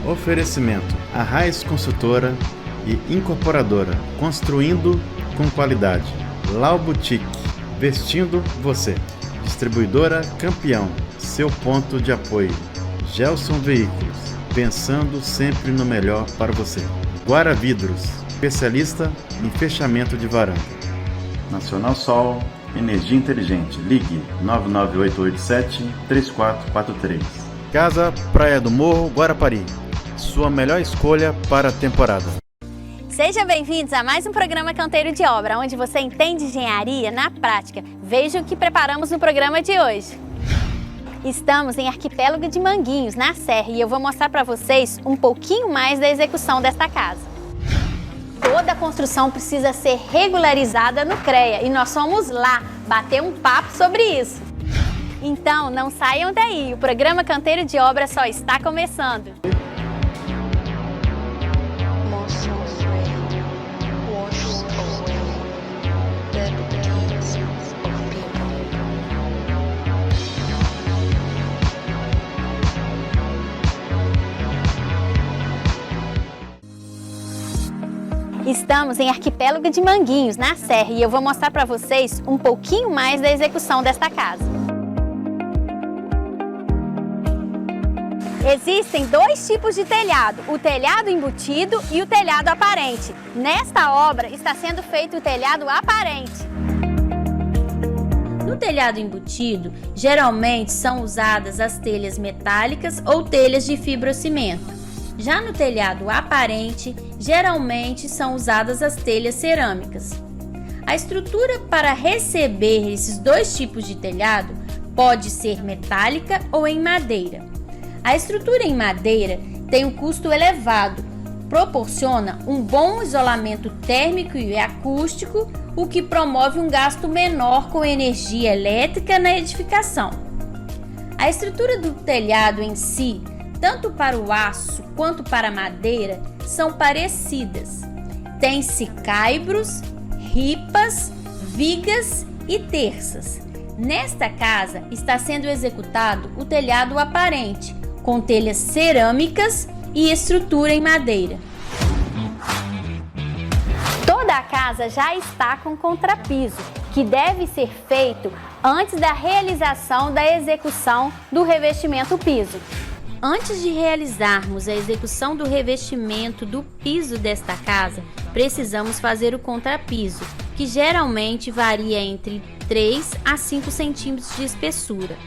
Oferecimento: Arraiz Consultora e Incorporadora, construindo com qualidade. Lau Boutique, vestindo você. Distribuidora Campeão, seu ponto de apoio. Gelson Veículos, pensando sempre no melhor para você. Guara Vidros, especialista em fechamento de varanda. Nacional Sol, energia inteligente. Ligue 99887-3443. Casa Praia do Morro, Guarapari. Sua melhor escolha para a temporada. Sejam bem-vindos a mais um programa Canteiro de Obra, onde você entende engenharia na prática. Veja o que preparamos no programa de hoje. Estamos em Arquipélago de Manguinhos, na Serra, e eu vou mostrar para vocês um pouquinho mais da execução desta casa. Toda a construção precisa ser regularizada no CREA e nós fomos lá bater um papo sobre isso. Então, não saiam daí, o programa Canteiro de Obra só está começando. Estamos em Arquipélago de Manguinhos, na Serra, e eu vou mostrar para vocês um pouquinho mais da execução desta casa. Existem dois tipos de telhado, o telhado embutido e o telhado aparente. Nesta obra está sendo feito o telhado aparente. No telhado embutido, geralmente são usadas as telhas metálicas ou telhas de fibrocimento. Já no telhado aparente, geralmente são usadas as telhas cerâmicas. A estrutura para receber esses dois tipos de telhado pode ser metálica ou em madeira. A estrutura em madeira tem um custo elevado, proporciona um bom isolamento térmico e acústico, o que promove um gasto menor com energia elétrica na edificação. A estrutura do telhado em si, tanto para o aço quanto para a madeira, são parecidas. Tem-se caibros, ripas, vigas e terças. Nesta casa está sendo executado o telhado aparente, com telhas cerâmicas e estrutura em madeira. Toda a casa já está com contrapiso, que deve ser feito antes da realização da execução do revestimento piso. Antes de realizarmos a execução do revestimento do piso desta casa, precisamos fazer o contrapiso, que geralmente varia entre 3 a 5 centímetros de espessura.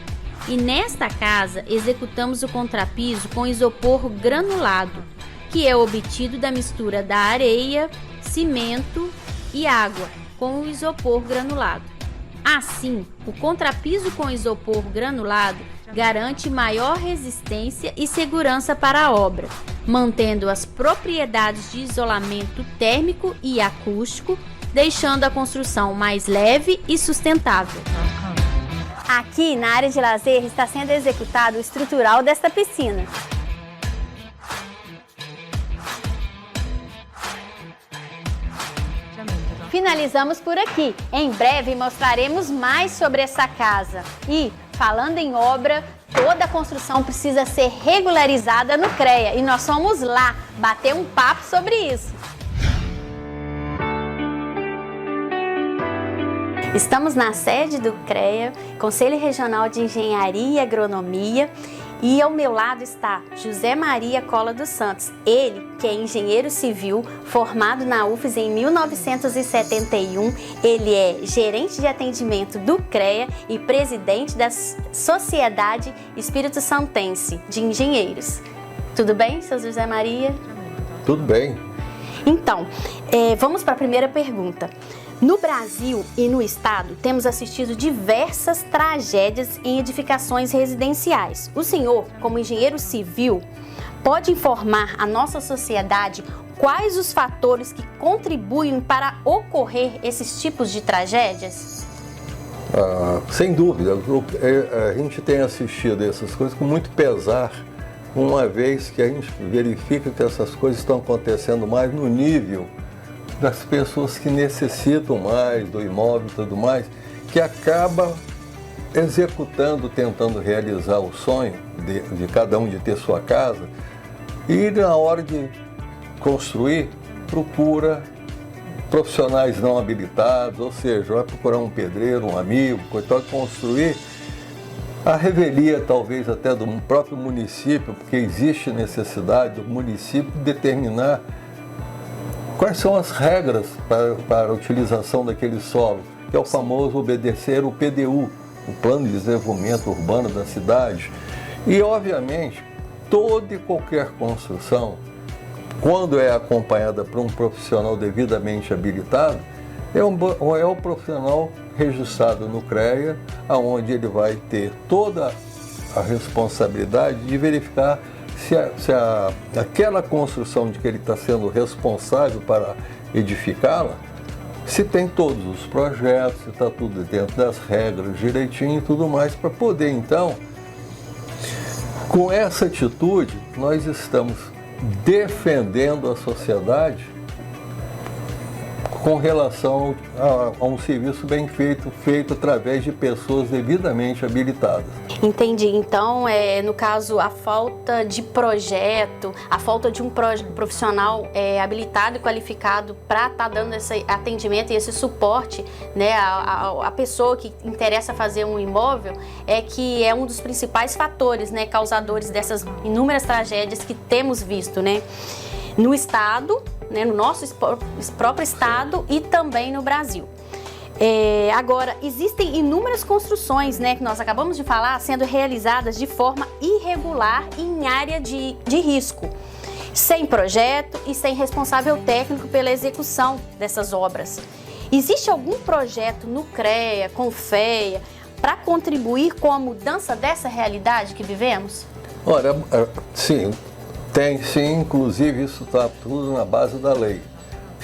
E nesta casa, executamos o contrapiso com isopor granulado, que é obtido da mistura da areia, cimento e água com o isopor granulado. Assim, o contrapiso com isopor granulado garante maior resistência e segurança para a obra, mantendo as propriedades de isolamento térmico e acústico, deixando a construção mais leve e sustentável. Aqui na área de lazer está sendo executado o estrutural desta piscina. Finalizamos por aqui. Em breve mostraremos mais sobre essa casa. E, falando em obra, toda a construção precisa ser regularizada no CREA e nós fomos lá bater um papo sobre isso. Estamos na sede do CREA, Conselho Regional de Engenharia e Agronomia, e ao meu lado está José Maria Cola dos Santos, ele que é engenheiro civil, formado na UFES em 1971, ele é gerente de atendimento do CREA e presidente da Sociedade Espírito Santense de Engenheiros. Tudo bem, seu José Maria? Tudo bem. Então, vamos para a primeira pergunta. No Brasil e no estado, temos assistido diversas tragédias em edificações residenciais. O senhor, como engenheiro civil, pode informar a nossa sociedade quais os fatores que contribuem para ocorrer esses tipos de tragédias? Sem dúvida, a gente tem assistido essas coisas com muito pesar, uma vez que a gente verifica que essas coisas estão acontecendo mais no nível das pessoas que necessitam mais do imóvel e tudo mais, que acaba executando, tentando realizar o sonho de cada um de ter sua casa, E na hora de construir, procura profissionais não habilitados, ou seja, vai procurar um pedreiro, um amigo, coitado, construir a revelia talvez até do próprio município, porque existe necessidade do município determinar quais são as regras para a utilização daquele solo, que é o famoso obedecer o PDU, o Plano de Desenvolvimento Urbano da cidade. E, obviamente, toda e qualquer construção, quando é acompanhada por um profissional devidamente habilitado, é um profissional registrado no CREA, onde ele vai ter toda a responsabilidade de verificar se aquela construção de que ele está sendo responsável para edificá-la, se tem todos os projetos, se está tudo dentro das regras direitinho e tudo mais, para poder, então, com essa atitude, nós estamos defendendo a sociedade com relação a um serviço bem feito através de pessoas devidamente habilitadas. Entendi. Então, no caso, a falta de projeto, a falta de um profissional habilitado e qualificado para estar dando esse atendimento e esse suporte, né, a pessoa que interessa fazer um imóvel, que é um dos principais fatores, né, causadores dessas inúmeras tragédias que temos visto, né, no estado, né, no nosso próprio estado e também no Brasil. Agora, existem inúmeras construções, né, que nós acabamos de falar, sendo realizadas de forma irregular em área de risco, sem projeto e sem responsável técnico pela execução dessas obras. Existe algum projeto no CREA, Confea, para contribuir com a mudança dessa realidade que vivemos? Olha, sim, tem sim, inclusive isso está tudo na base da lei.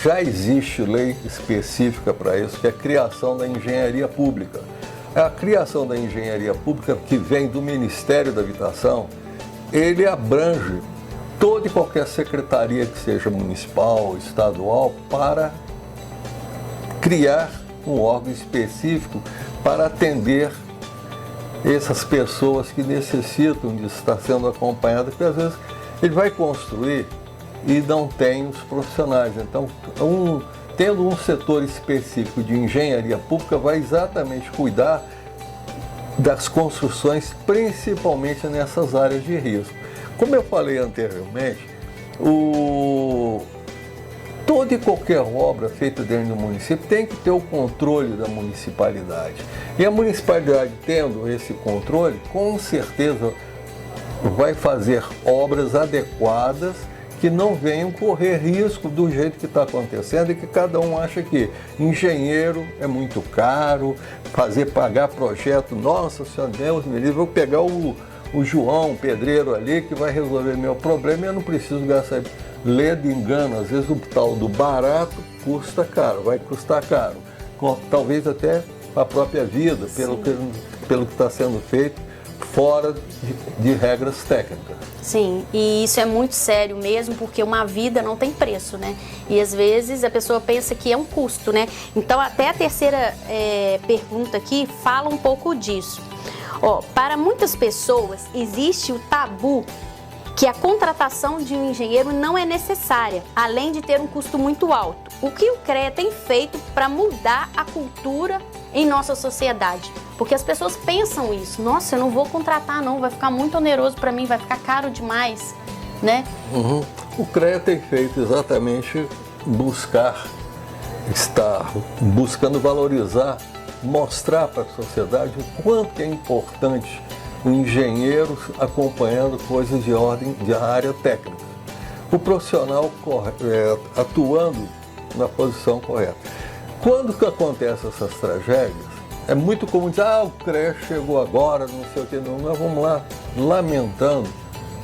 Já existe lei específica para isso, que é a criação da engenharia pública. A criação da engenharia pública, que vem do Ministério da Habitação, ele abrange toda e qualquer secretaria que seja municipal, estadual, para criar um órgão específico para atender essas pessoas que necessitam de estar sendo acompanhadas, porque às vezes ele vai construir e não tem os profissionais. Então, tendo um setor específico de engenharia pública, vai exatamente cuidar das construções, principalmente nessas áreas de risco. Como eu falei anteriormente, toda e qualquer obra feita dentro do município tem que ter o controle da municipalidade. E a municipalidade, tendo esse controle, com certeza vai fazer obras adequadas que não venham correr risco do jeito que está acontecendo e que cada um acha que engenheiro é muito caro, pagar projeto, nossa senhora, Deus me livre, vou pegar o João, o pedreiro ali, que vai resolver meu problema e eu não preciso gastar. Ledo engano, às vezes o tal do barato custa caro, vai custar caro, talvez até a própria vida, pelo que está sendo feito, fora de regras técnicas. Sim, e isso é muito sério mesmo, porque uma vida não tem preço, né? E às vezes a pessoa pensa que é um custo, né? Então até a terceira pergunta aqui fala um pouco disso. Para muitas pessoas existe o tabu que a contratação de um engenheiro não é necessária, além de ter um custo muito alto. O que o CREA tem feito para mudar a cultura em nossa sociedade? Porque as pessoas pensam isso, nossa, eu não vou contratar não, vai ficar muito oneroso para mim, vai ficar caro demais, né? O CREA tem feito exatamente estar buscando valorizar, mostrar para a sociedade o quanto é importante o engenheiro acompanhando coisas de ordem de área técnica. O profissional atuando na posição correta. Quando que acontecem essas tragédias, é muito comum dizer, o CREA chegou agora, não sei o que, não. Nós vamos lá lamentando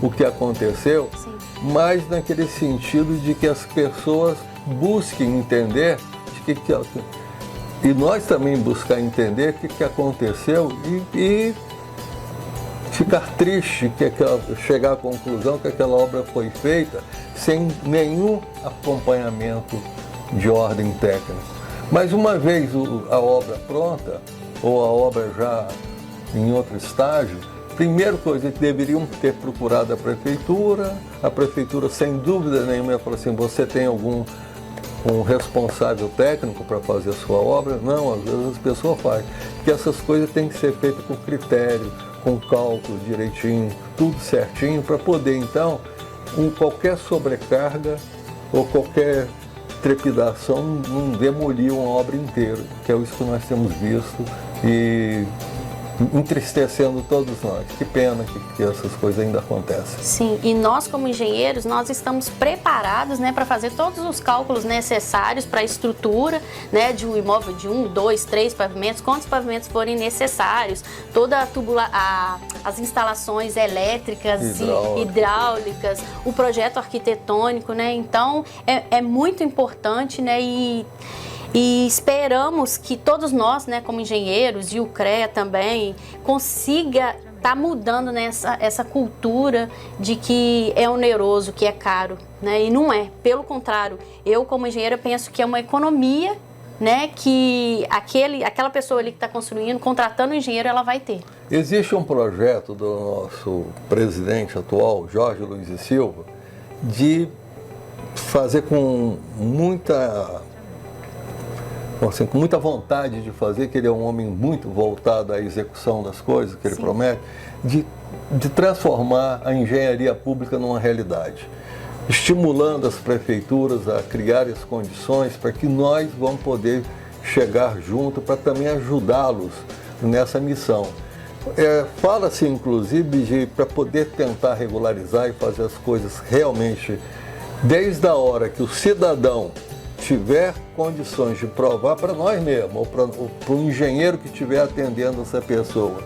o que aconteceu, sim, mas naquele sentido de que as pessoas busquem entender e nós também buscar entender o que aconteceu e ficar triste, chegar à conclusão que aquela obra foi feita sem nenhum acompanhamento de ordem técnica. Mas uma vez a obra pronta, ou a obra já em outro estágio, primeira coisa que deveriam ter procurado a prefeitura sem dúvida nenhuma ia falar assim, você tem algum responsável técnico para fazer a sua obra? Não, às vezes as pessoas fazem. Porque essas coisas têm que ser feitas com critério, com cálculo direitinho, tudo certinho, para poder então, qualquer sobrecarga ou qualquer trepidação não demolir uma obra inteira, que é isso que nós temos visto e entristecendo todos nós. Que pena que essas coisas ainda acontecem. Sim, e nós como engenheiros, nós estamos preparados, né, para fazer todos os cálculos necessários para a estrutura, né, de um imóvel de 1, 2, 3 pavimentos, quantos pavimentos forem necessários, toda as instalações elétricas e hidráulicas, o projeto arquitetônico, né, então é muito importante, né, e esperamos que todos nós, né, como engenheiros e o CREA também, consiga estar mudando, né, essa cultura de que é oneroso, que é caro, né, e não é. Pelo contrário, eu como engenheira penso que é uma economia, né, que aquela pessoa ali que está construindo, contratando um engenheiro, ela vai ter. Existe um projeto do nosso presidente atual, Jorge Luiz e Silva, de fazer com muita vontade de fazer, que ele é um homem muito voltado à execução das coisas que ele promete, de transformar a engenharia pública numa realidade, estimulando as prefeituras a criar as condições para que nós vamos poder chegar junto para também ajudá-los nessa missão. Fala-se, inclusive, para poder tentar regularizar e fazer as coisas realmente, desde a hora que o cidadão tiver condições de provar para nós mesmos, ou para o engenheiro que estiver atendendo essa pessoa,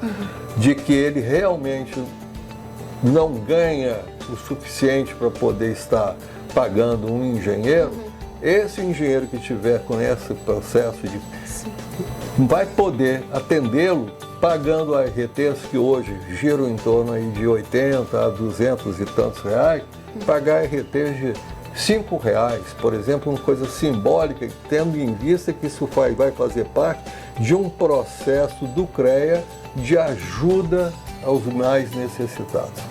de que ele realmente não ganha o suficiente para poder estar pagando um engenheiro, esse engenheiro que tiver com esse processo vai poder atendê-lo pagando ARTs que hoje giram em torno aí de 80 a 200 e tantos reais, pagar ARTs de R$5, por exemplo, uma coisa simbólica, tendo em vista que isso vai fazer parte de um processo do CREA de ajuda aos mais necessitados.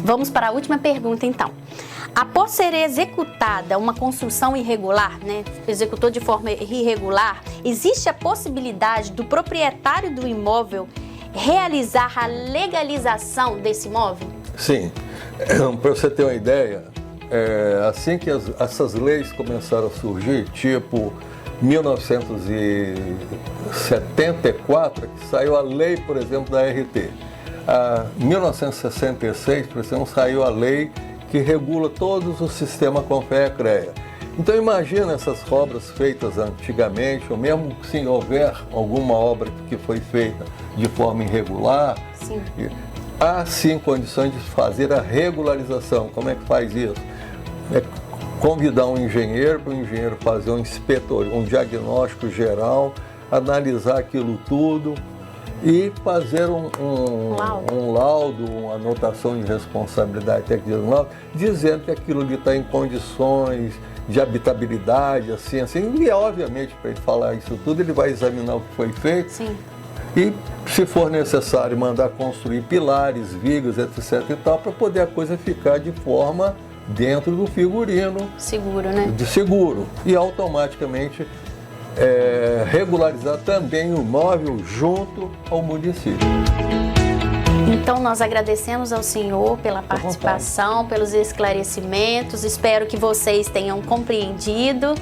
Vamos para a última pergunta, então. Após ser executada uma construção irregular, né, executou de forma irregular, existe a possibilidade do proprietário do imóvel realizar a legalização desse imóvel? Sim. Para você ter uma ideia, assim que essas leis começaram a surgir, tipo 1974, que saiu a lei, por exemplo, da ART. Em 1966, por exemplo, saiu a lei que regula todos o sistema Confea-CREA. Então imagina essas obras feitas antigamente, ou mesmo se houver alguma obra que foi feita de forma irregular, há sim condições de fazer a regularização. Como é que faz isso? É convidar um engenheiro para o engenheiro fazer um diagnóstico geral, analisar aquilo tudo e fazer um laudo, uma anotação de responsabilidade técnica, dizendo que aquilo ali está em condições de habitabilidade, assim, e obviamente para ele falar isso tudo, ele vai examinar o que foi feito. Sim. E, se for necessário, mandar construir pilares, vigas, etc. e tal, para poder a coisa ficar de forma dentro do figurino. Seguro, né? De seguro. E automaticamente regularizar também o imóvel junto ao município. Então, nós agradecemos ao senhor pela participação, pelos esclarecimentos. Espero que vocês tenham compreendido.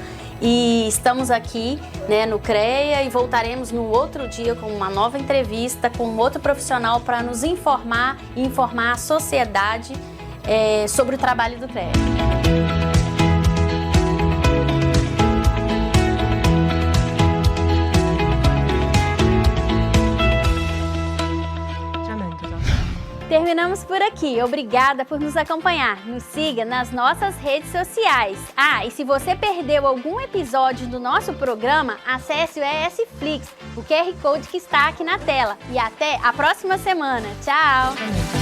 E estamos aqui, né, no CREA, e voltaremos no outro dia com uma nova entrevista com outro profissional para nos informar e informar a sociedade sobre o trabalho do CREA. Terminamos por aqui. Obrigada por nos acompanhar. Nos siga nas nossas redes sociais. E se você perdeu algum episódio do nosso programa, acesse o ESFlix, o QR Code que está aqui na tela. E até a próxima semana. Tchau!